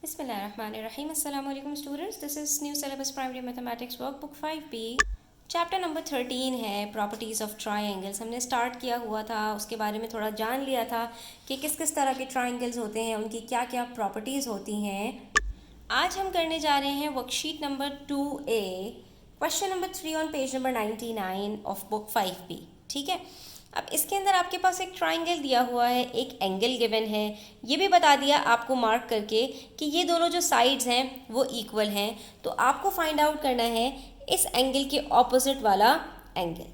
Bismillahirrahmanirrahim. Assalamu alaikum students. This is new syllabus primary mathematics workbook 5B. Chapter number 13 है properties of triangles. हमने start किया हुआ था, उसके बारे में थोड़ा जान लिया था कि किस किस तरह के ट्राइंगल्स होते हैं, उनकी क्या क्या प्रॉपर्टीज़ होती हैं। आज हम करने जा रहे हैं worksheet number 2A, question number 3 on page number 99 of book 5B। ठीक है, अब इसके अंदर आपके पास एक ट्राइंगल दिया हुआ है, एक एंगल गिवन है, ये भी बता दिया आपको मार्क करके कि ये दोनों जो साइड्स हैं वो इक्वल हैं। तो आपको फाइंड आउट करना है इस एंगल के ऑपोजिट वाला एंगल।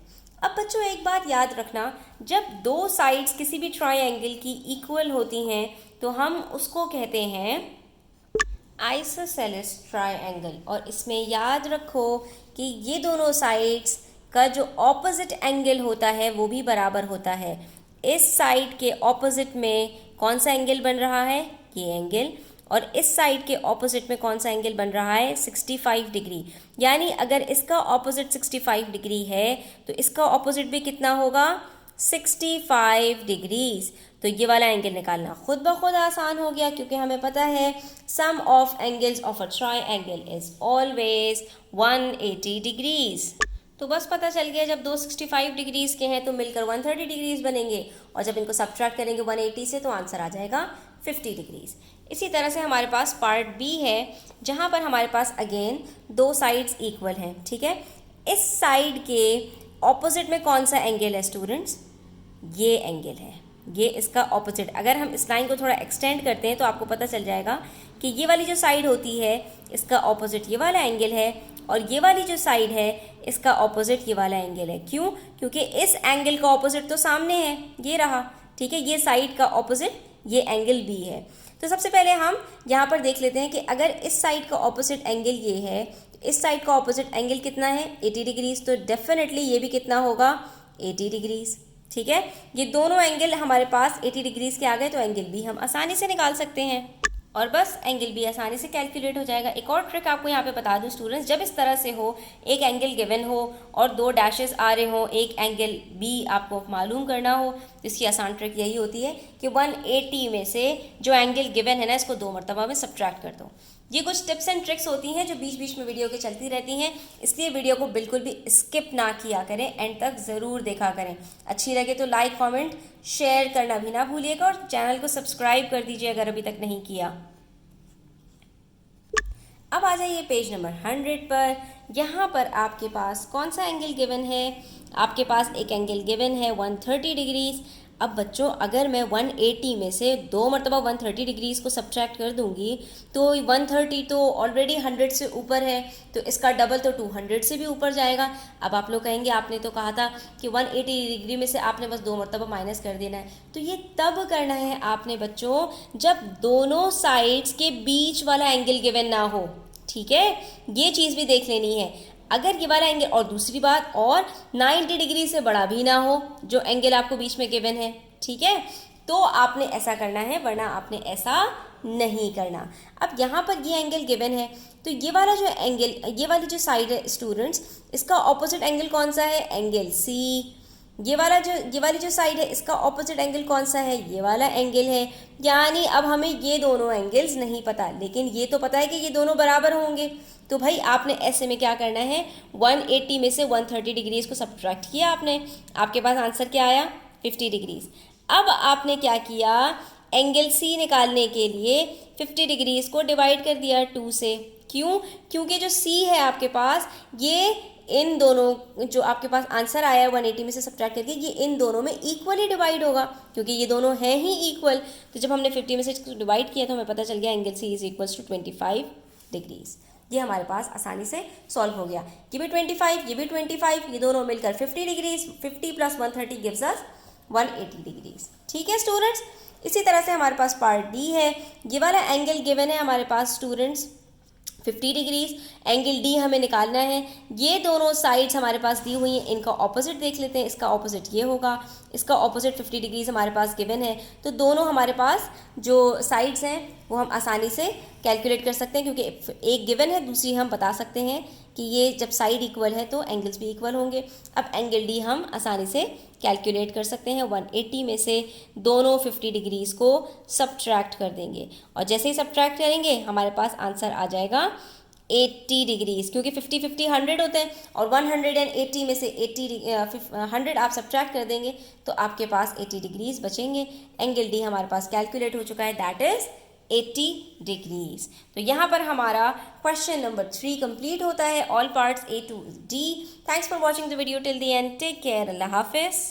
अब बच्चों एक बात याद रखना, जब दो साइड्स किसी भी ट्राइंगल की इक्वल होती हैं तो हम उसको कहते हैं आइसोसेलेस ट्राइंगल। और इसमें याद रखो कि ये दोनों साइड्स का जो ऑपोजिट एंगल होता है वो भी बराबर होता है। इस साइड के ऑपोजिट में कौन सा एंगल बन रहा है, ये एंगल, और इस साइड के ऑपोजिट में कौन सा एंगल बन रहा है, 65 डिग्री। यानी अगर इसका ऑपोजिट 65 डिग्री है तो इसका ऑपोजिट भी कितना होगा, 65 डिग्रीज। तो ये वाला एंगल निकालना खुद ब खुद आसान हो गया, क्योंकि हमें पता है sum of angles of a triangle is always 180 degrees. तो बस पता चल गया, जब दो 65 डिग्रीज के हैं तो मिलकर 130 डिग्रीज बनेंगे, और जब इनको सब्ट्रैक्ट करेंगे 180 से तो आंसर आ जाएगा 50 डिग्रीज। इसी तरह से हमारे पास पार्ट बी है, जहाँ पर हमारे पास अगेन दो साइड्स इक्वल हैं। ठीक है, इस साइड के ऑपोजिट में कौन सा एंगल है स्टूडेंट्स, ये एंगल है, ये इसका ऑपोजिट। अगर हम इस लाइन को थोड़ा एक्सटेंड करते हैं तो आपको पता चल जाएगा कि ये वाली जो साइड होती है इसका ऑपोजिट ये वाला एंगल है, और ये वाली जो साइड है इसका ऑपोजिट ये वाला एंगल है। क्यों? क्योंकि इस एंगल का ऑपोजिट तो सामने है, ये रहा। ठीक है, ये साइड का ऑपोजिट ये एंगल बी है। तो सबसे पहले हम यहाँ पर देख लेते हैं कि अगर इस साइड का ऑपोजिट एंगल ये है, इस साइड का ऑपोजिट एंगल कितना है, 80 डिग्रीज। तो डेफिनेटली ये भी कितना होगा, 80 डिग्रीज। ठीक है, ये दोनों एंगल हमारे पास 80 डिग्रीज के आ गए, तो एंगल बी हम आसानी से निकाल सकते हैं, और बस एंगल भी आसानी से कैलकुलेट हो जाएगा। एक और ट्रिक आपको यहाँ पे बता दूँ स्टूडेंट्स, जब इस तरह से हो, एक एंगल गिवन हो और दो डैशेस आ रहे हो, एक एंगल बी आपको मालूम करना हो, तो इसकी आसान ट्रिक यही होती है कि 180 में से जो एंगल गिवन है ना, इसको 2 मरतबा में सब्ट्रैक्ट कर दो। ये कुछ टिप्स एंड ट्रिक्स होती हैं जो बीच बीच में वीडियो के चलती रहती हैं, इसलिए वीडियो को बिल्कुल भी स्किप ना किया करें, एंड तक ज़रूर देखा करें। अच्छी लगे तो लाइक, कमेंट, शेयर करना भी ना भूलिएगा, और चैनल को सब्सक्राइब कर दीजिए अगर अभी तक नहीं किया। अब आ जाइए पेज नंबर 100 पर। यहाँ पर आपके पास कौन सा एंगल गिवन है, आपके पास एक एंगल गिवन है 130 डिग्रीज। अब बच्चों अगर मैं 180 में से 2 मरतबा 130 डिग्रीज को सब्ट्रैक्ट कर दूंगी तो 130 तो ऑलरेडी 100 से ऊपर है, तो इसका डबल तो 200 से भी ऊपर जाएगा। अब आप लोग कहेंगे आपने तो कहा था कि 180 डिग्री में से आपने बस 2 मरतबा माइनस कर देना है। तो ये तब करना है आपने बच्चों जब दोनों साइड्स के बीच वाला एंगल गिवन ना हो। ठीक है, ये चीज़ भी देख लेनी है। अगर ये वाला एंगल, और दूसरी बात, और 90 डिग्री से बड़ा भी ना हो जो एंगल आपको बीच में गिवन है। ठीक है, तो आपने ऐसा करना है, वरना आपने ऐसा नहीं करना। अब यहाँ पर ये एंगल गिवन है, तो ये वाला जो एंगल, ये वाली जो साइड है स्टूडेंट्स, इसका ऑपोजिट एंगल कौन सा है, एंगल सी। ये वाली जो साइड है इसका ऑपोजिट एंगल कौन सा है, ये वाला एंगल है। यानी अब हमें ये दोनों एंगल्स नहीं पता, लेकिन ये तो पता है कि ये दोनों बराबर होंगे। तो भाई आपने ऐसे में क्या करना है, 180 में से 130 डिग्रीज को सब्ट्रैक्ट किया आपने, आपके पास आंसर क्या आया, 50 डिग्रीज। अब आपने क्या किया, एंगल सी निकालने के लिए 50 डिग्रीज को डिवाइड कर दिया 2 से। क्यों? क्योंकि जो सी है आपके पास, ये इन दोनों, जो आपके पास आंसर आया 180 में से सब्ट्रैक्ट करके, ये इन दोनों में इक्वली डिवाइड होगा, क्योंकि ये दोनों हैं ही इक्वल। तो जब हमने 50 में से डिवाइड किया तो हमें पता चल गया angle C is equals to 25 degrees. ये हमारे पास आसानी से सॉल्व हो गया। ये भी 25, ये भी 25, ये दोनों मिलकर 50 degrees. 50 plus 130 gives us 180 degrees. ठीक है स्टूडेंट्स, इसी तरह से हमारे पास पार्ट डी है। ये वाला एंगल गिवन है हमारे पास स्टूडेंट्स 50 डिग्रीज, एंगल डी हमें निकालना है। ये दोनों साइड्स हमारे पास दी हुई हैं, इनका ऑपोजिट देख लेते हैं। इसका ऑपोजिट ये होगा, इसका ऑपोजिट 50 डिग्रीज हमारे पास गिवन है। तो दोनों हमारे पास जो साइड्स हैं वो हम आसानी से कैलकुलेट कर सकते हैं, क्योंकि एक गिवन है, दूसरी हम बता सकते हैं कि ये जब साइड इक्वल है तो एंगल्स भी इक्वल होंगे। अब एंगल डी हम आसानी से कैलकुलेट कर सकते हैं। 180 में से दोनों 50 डिग्रीज़ को सब्ट्रैक्ट कर देंगे और जैसे ही सब्ट्रैक्ट करेंगे हमारे पास आंसर आ जाएगा 80 डिग्रीज़, क्योंकि 50 50 100 होते हैं और 180 में से 100 आप सब्ट्रैक्ट कर देंगे तो आपके पास 80 डिग्रीज़ बचेंगे। एंगल डी हमारे पास कैलकुलेट हो चुका है, दैट इज़ 80 डिग्रीज़। तो यहाँ पर हमारा क्वेश्चन नंबर 3 कंप्लीट होता है, all parts A to D। Thanks for watching the video till the end, take care, अल्लाह हाफिज़।